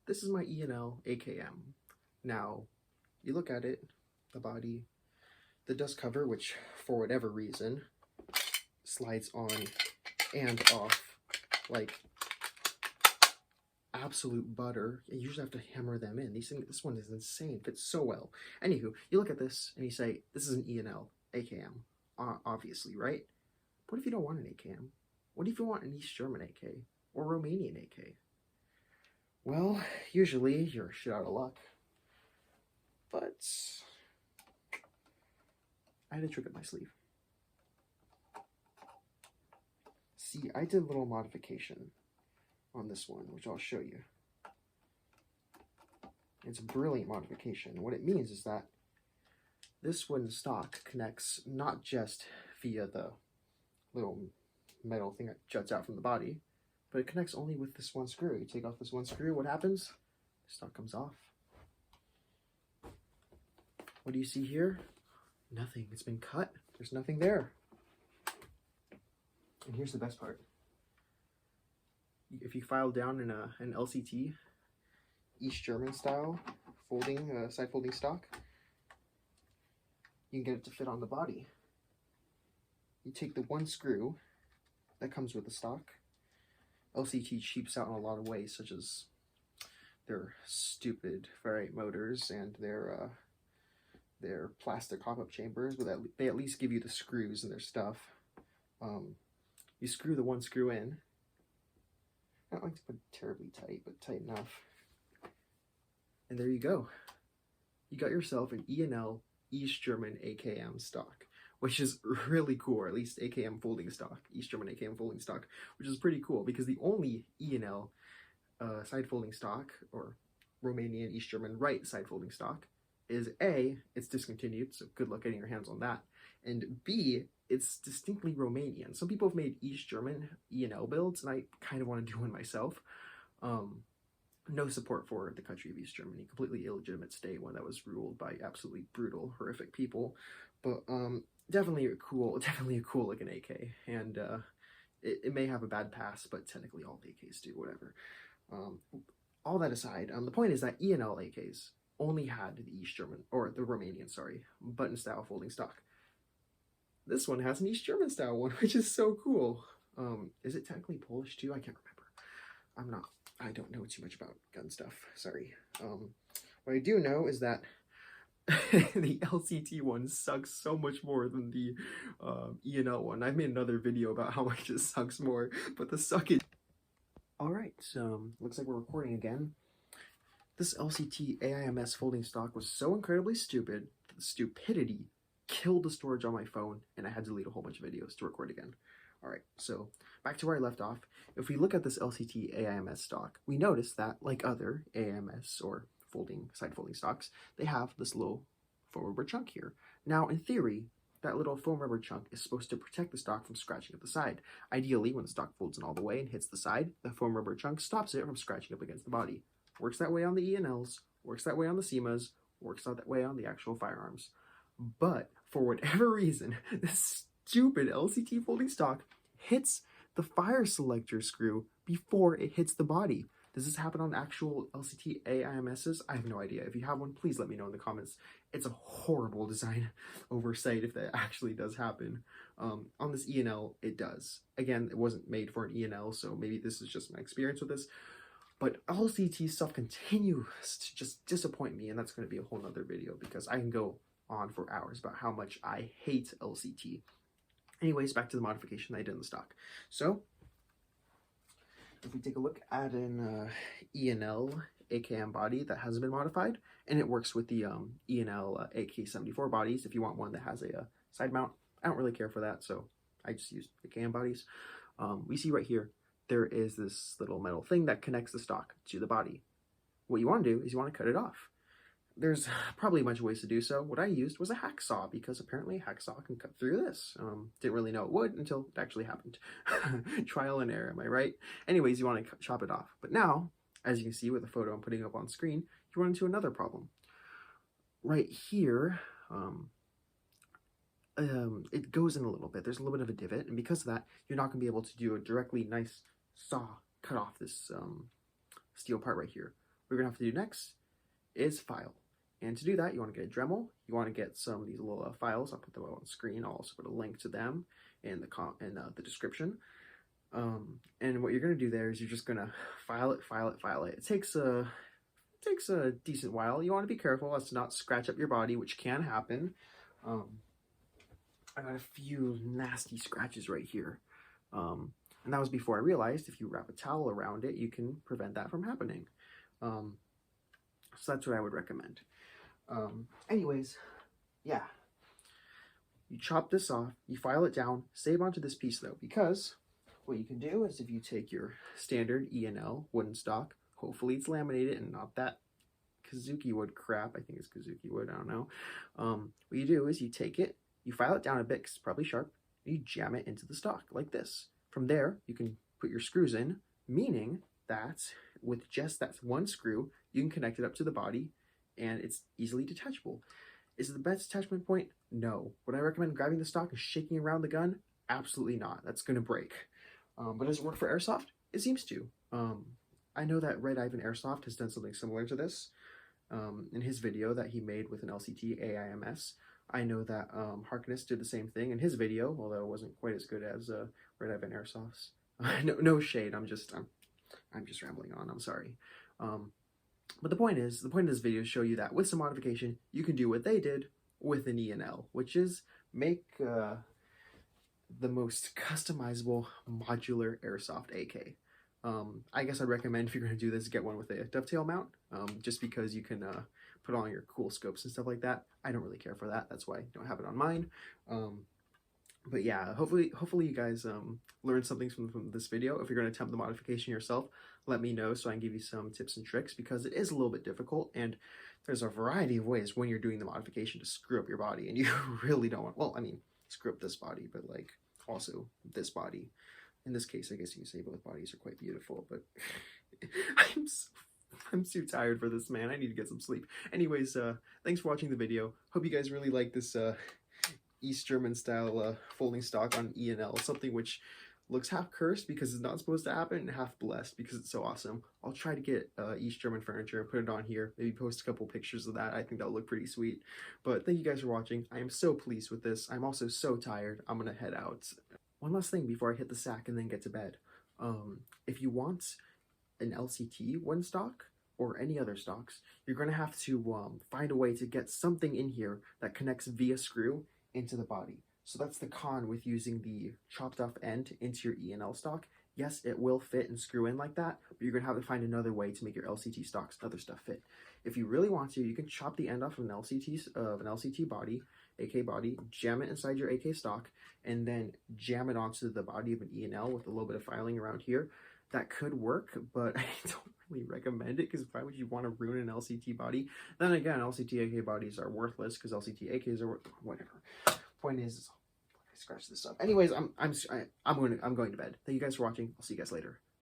this is my E&L AKM. Now, you look at it, the body, the dust cover, which for whatever reason slides on and off like absolute butter. You usually have to hammer them in. These things, this one is insane. Fits so well. Anywho, you look at this and you say, this is an E&L AKM, obviously, right? What if you don't want an AKM? What if you want an East German AK or Romanian AK? Well, usually you're shit out of luck. But I had a trick up my sleeve. See, I did a little modification on this one, which I'll show you. It's a brilliant modification. What it means is that this wooden stock connects not just via the little metal thing that juts out from the body, but it connects only with this one screw. You take off this one screw, what happens? The stock comes off. What do you see here? Nothing. It's been cut. There's nothing there. And here's the best part. If you file down in an LCT, East German style folding, side folding stock, you can get it to fit on the body. You take the one screw that comes with the stock. LCT cheaps out in a lot of ways, such as their stupid ferrite motors and their plastic hop-up chambers, but they at least give you the screws and their stuff. You screw the one screw in. I don't like to put it terribly tight, but tight enough. And there you go. You got yourself an E&L East German AKM stock, which is really cool, or at least AKM folding stock, East German AKM folding stock, which is pretty cool because the only E&L side folding stock, or Romanian East German right side folding stock, is A, it's discontinued, so good luck getting your hands on that, and B, it's distinctly Romanian. Some people have made East German E&L builds, and I kind of want to do one myself. No support for the country of East Germany, completely illegitimate state, one that was ruled by absolutely brutal, horrific people, but definitely a cool looking AK, and it may have a bad past, but technically all AKs do, whatever. All that aside, the point is that E&L AKs only had the East German, or the Romanian, sorry, button style folding stock. This one has an East German style one, which is so cool. Is it technically Polish too? I can't remember. I don't know too much about gun stuff, sorry. What I do know is that the LCT one sucks so much more than the E&L one. I've made another video about how much it sucks more, but the suckage. Alright, so looks like we're recording again. This LCT AIMS folding stock was so incredibly stupid that the stupidity killed the storage on my phone, and I had to delete a whole bunch of videos to record again. Alright, so back to where I left off. If we look at this LCT AIMS stock, we notice that, like other AIMS or side folding stocks, they have this little foam rubber chunk here. Now, in theory, that little foam rubber chunk is supposed to protect the stock from scratching up the side. Ideally, when the stock folds in all the way and hits the side, the foam rubber chunk stops it from scratching up against the body. Works that way on the E&Ls, works that way on the SEMAs, works that way on the actual firearms. But for whatever reason, this stupid LCT folding stock hits the fire selector screw before it hits the body. Does this happen on actual LCT AIMSs? I have no idea. If you have one, please let me know in the comments. It's a horrible design oversight if that actually does happen. On this E&L, it does. Again, it wasn't made for an E&L, so maybe this is just my experience with this. But LCT stuff continues to just disappoint me, and that's going to be a whole nother video because I can go on for hours about how much I hate LCT. Anyways, back to the modification I did in the stock. So, if we take a look at an E&L AKM body that hasn't been modified, and it works with the E&L AK-74 bodies, if you want one that has a side mount, I don't really care for that, so I just use AKM bodies. We see right here, there is this little metal thing that connects the stock to the body. What you want to do is you want to cut it off. There's probably a bunch of ways to do so. What I used was a hacksaw, because apparently a hacksaw can cut through this. Didn't really know it would until it actually happened. Trial and error, am I right? Anyways, you want to chop it off. But now, as you can see with the photo I'm putting up on screen, you run into another problem. Right here, it goes in a little bit. There's a little bit of a divot, and because of that, you're not going to be able to do a directly nice saw cut off this steel part right here. what you're going to have to do next is file. And to do that, you want to get a Dremel. You want to get some of these little files. I'll put them on the screen. I'll also put a link to them in the description. And what you're going to do there is you're just going to file it. It takes a decent while. You want to be careful as to not scratch up your body, which can happen. I got a few nasty scratches right here. And that was before I realized if you wrap a towel around it, you can prevent that from happening. So that's what I would recommend. Anyways, yeah. You chop this off, you file it down, save onto this piece though, because what you can do is if you take your standard E&L wooden stock, hopefully it's laminated and not that Kazuki wood crap. I think it's Kazuki wood, I don't know. What you do is you take it, you file it down a bit because it's probably sharp, and you jam it into the stock like this. From there, you can put your screws in, meaning that with just that one screw, you can connect it up to the body and it's easily detachable. Is it the best attachment point? No. Would I recommend grabbing the stock and shaking around the gun? Absolutely not. That's going to break. But does it work for Airsoft? It seems to. I know that Red Ivan Airsoft has done something similar to this in his video that he made with an LCT AIMS. I know that Harkness did the same thing in his video, although it wasn't quite as good as Red Ivan Airsoft's. No shade. I'm just rambling on. I'm sorry. But the point of this video is show you that with some modification, you can do what they did with an E&L, which is make the most customizable modular Airsoft AK. I guess I'd recommend if you're going to do this, get one with a dovetail mount, just because you can put on your cool scopes and stuff like that. I don't really care for that. That's why I don't have it on mine. But yeah, hopefully you guys learned something from this video. If you're going to attempt the modification yourself, let me know so I can give you some tips and tricks, because it is a little bit difficult and there's a variety of ways when you're doing the modification to screw up your body, and you really don't want, well, I mean, screw up this body, but like also this body. In this case, I guess you can say both bodies are quite beautiful, but I'm too tired for this, man. I need to get some sleep. Anyways, thanks for watching the video. Hope you guys really like this East German style folding stock on E&L, something which looks half cursed because it's not supposed to happen, and half blessed because it's so awesome. I'll try to get East German furniture and put it on here, maybe post a couple pictures of that. I think that'll look pretty sweet. But thank you guys for watching. I am so pleased with this. I'm also so tired. I'm gonna head out. One last thing before I hit the sack and then get to bed. If you want an LCT one stock or any other stocks, you're gonna have to find a way to get something in here that connects via screw into the body. So that's the con with using the chopped off end into your E&L stock. Yes, it will fit and screw in like that, but you're gonna have to find another way to make your LCT stocks and other stuff fit. If you really want to, you can chop the end off of an LCT body, AK body, jam it inside your AK stock, and then jam it onto the body of an E&L with a little bit of filing around here. That could work, but I don't really recommend it, because why would you want to ruin an LCT body? Then again, LCT AK bodies are worthless because LCT AKs are whatever. Point is, I scratched this up. Anyways, I'm going to bed. Thank you guys for watching. I'll see you guys later.